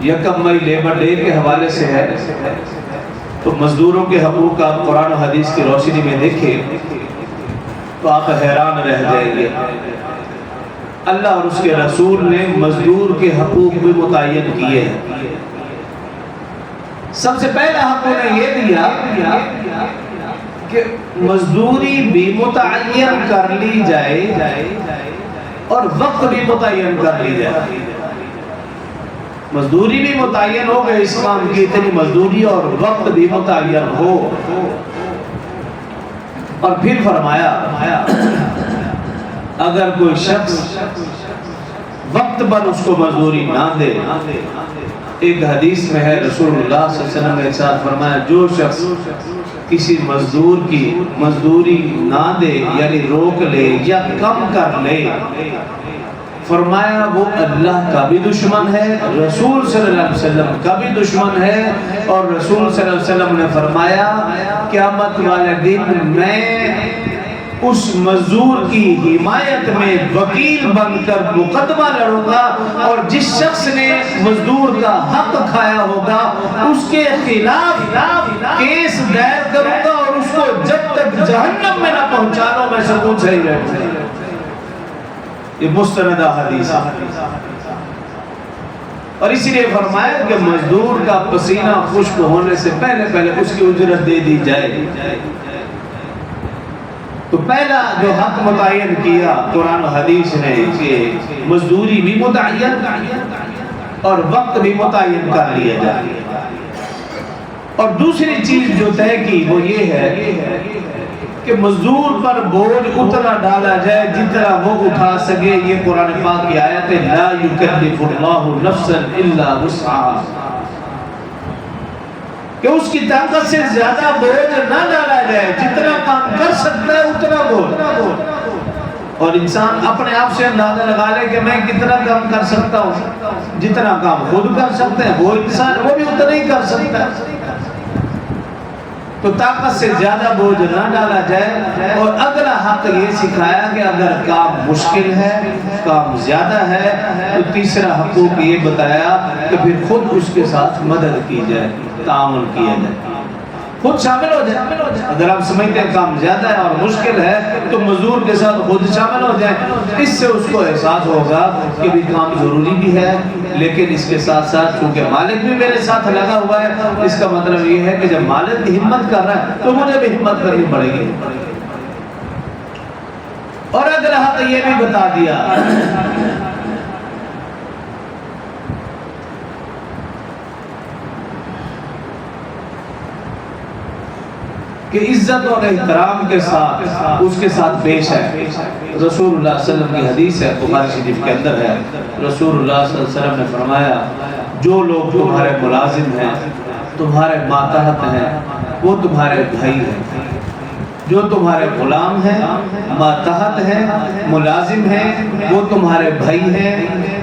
یکم مئی labour day کے حوالے سے ہے، تو مزدوروں کے حقوق آپ قرآن و حدیث کی روشنی میں دیکھیں تو آپ حیران رہ جائیں گے۔ اللہ اور اس کے رسول نے مزدور کے حقوق بھی متعین کیے ہیں۔ سب سے پہلا حق انہیں یہ دیا کہ مزدوری بھی متعین کر لی جائے اور وقت بھی متعین کر لی جائے۔ مزدوری بھی متعین ہو گئے، اس کام کی اتنی مزدوری، اور وقت بھی متعین ہو۔ اور پھر فرمایا اگر کوئی شخص وقت پر اس کو مزدوری نہ دے، ایک حدیث میں ہے رسول اللہ صلی اللہ علیہ وسلم نے ارشاد فرمایا جو شخص کسی مزدور کی مزدوری نہ دے یعنی روک لے یا کم کر لے، فرمایا وہ اللہ کا بھی دشمن ہے، رسول صلی اللہ علیہ وسلم کا بھی دشمن ہے، اور رسول صلی اللہ علیہ وسلم نے فرمایا قیامت والے دن میں اس مزدور کی حمایت میں وکیل بن کر مقدمہ لڑوں گا، اور جس شخص نے مزدور کا حق کھایا ہوگا اس کے خلاف کیس دائر کروں گا، اور اس کو جب تک جہنم میں نہ پہنچا لو میں سکون سے ہی رہوں گا۔ یہ مستند حدیث ہے، اور اسی لیے فرمایا کہ مزدور کا پسینہ خشک ہونے سے پہلے اس کی اجرت دے دی جائے۔ تو پہلا جو حق متعین کیا قرآن و حدیث نے کہ مزدوری بھی متعین اور وقت بھی متعین کر لیا جائے۔ اور دوسری چیز جو طے کی وہ یہ ہے کہ مزدور پر بوجھ اتنا ڈالا جائے جتنا وہ اٹھا سکے۔ یہ قرآن پاک کی آیت ہے لا یکلف اللہ نفسا الا وسعها، کہ اس کی طاقت سے زیادہ بوجھ نہ ڈالا جائے، جتنا کام کر سکتا ہے اتنا بوجھ۔ اور انسان اپنے آپ سے اندازہ لگا لے کہ میں کتنا کام کر سکتا ہوں، جتنا کام خود کر سکتے ہیں وہ انسان وہ بھی اتنا ہی کر سکتا ہے۔ تو طاقت سے زیادہ بوجھ نہ ڈالا جائے۔ اور اگلا حق یہ سکھایا کہ اگر کام مشکل ہے، کام زیادہ ہے، تو تیسرا حقوق یہ بتایا کہ پھر خود اس کے ساتھ مدد کی جائے، تعاون کیا جائے، خود شامل ہو جائے۔ اگر آپ سمجھتے ہیں کام زیادہ ہے اور مشکل ہے تو مزدور کے ساتھ خود شامل ہو جائے۔ اس سے اس کو احساس ہوگا کہ بھی کام ضروری بھی ہے، لیکن اس کے ساتھ ساتھ چونکہ مالک بھی میرے ساتھ لگا ہوا ہے، اس کا مطلب یہ ہے کہ جب مالک ہمت کر رہا ہے تو مجھے بھی ہمت کرنی پڑے گی۔ اور اگر حق یہ بھی بتا دیا کہ عزت اور احترام کے ساتھ اس کے ساتھ پیش ہے۔ رسول اللہ صلی اللہ علیہ وسلم کی حدیث ہے، بخاری شریف کے اندر ہے، رسول اللہ صلی اللہ علیہ وسلم نے فرمایا جو لوگ تمہارے ملازم ہیں، تمہارے ماتحت ہیں، وہ تمہارے بھائی ہیں۔ جو تمہارے غلام ہیں، ماتحت ہیں، ملازم ہیں، وہ تمہارے بھائی ہیں۔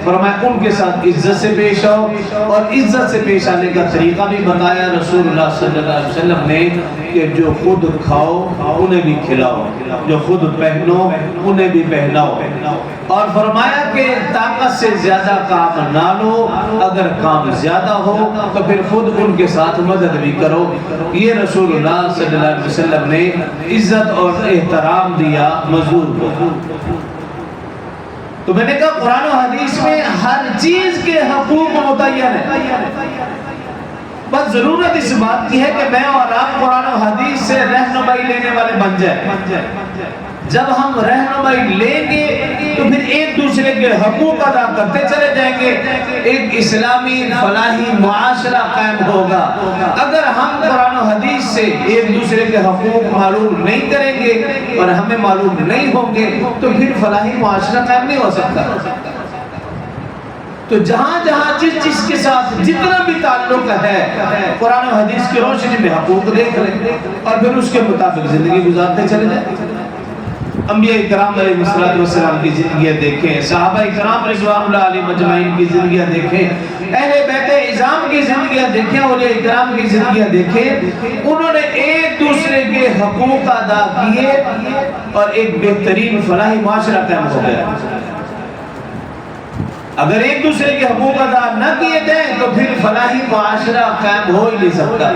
فرمایا ان کے ساتھ عزت سے پیش آؤ، اور عزت سے پیش آنے کا طریقہ بھی بتایا رسول اللہ صلی اللہ علیہ وسلم نے کہ جو خود کھاؤ انہیں بھی کھلاؤ، جو خود پہنو انہیں بھی پہناؤ، اور فرمایا کہ طاقت سے زیادہ کام نہ لو، اگر کام زیادہ ہو تو پھر خود ان کے ساتھ مدد بھی کرو۔ یہ رسول اللہ صلی اللہ علیہ وسلم نے عزت اور احترام دیا مزدور کو۔ تو میں نے کہا قرآن و حدیث میں ہر چیز کے حقوق متعین ہے، بس ضرورت اس بات کی ہے کہ میں اور آپ قرآن و حدیث سے رہنمائی لینے والے بن جائیں۔ جب ہم رہنمائی لیں گے تو پھر ایک دوسرے کے حقوق ادا کرتے چلے جائیں گے، ایک اسلامی فلاحی معاشرہ قائم ہوگا۔ اگر ہم قرآن و حدیث سے ایک دوسرے کے حقوق معلوم نہیں کریں گے اور ہمیں معلوم نہیں ہوں گے تو پھر فلاحی معاشرہ قائم نہیں ہو سکتا۔ تو جہاں جہاں جس چیز کے ساتھ جتنا بھی تعلق ہے قرآن و حدیث کی روشنی میں حقوق دیکھ لیں اور پھر اس کے مطابق زندگی گزارتے چلے جائیں۔ انبیاء کرام علیہ السلام کی زندگیاں دیکھیں، صحابہ کرام رضوان اللہ علیہ مجمعین کی زندگیاں دیکھیں، اہل بیت اعظام کی زندگیاں دیکھیں، اولیاء کرام کی زندگیاں دیکھیں۔ انہوں نے ایک دوسرے کے حقوق ادا کیے اور ایک بہترین فلاحی معاشرہ قائم ہو گیا۔ اگر ایک دوسرے کے حقوق ادا نہ کیے جائیں تو پھر فلاحی معاشرہ قائم ہو ہی نہیں سکتا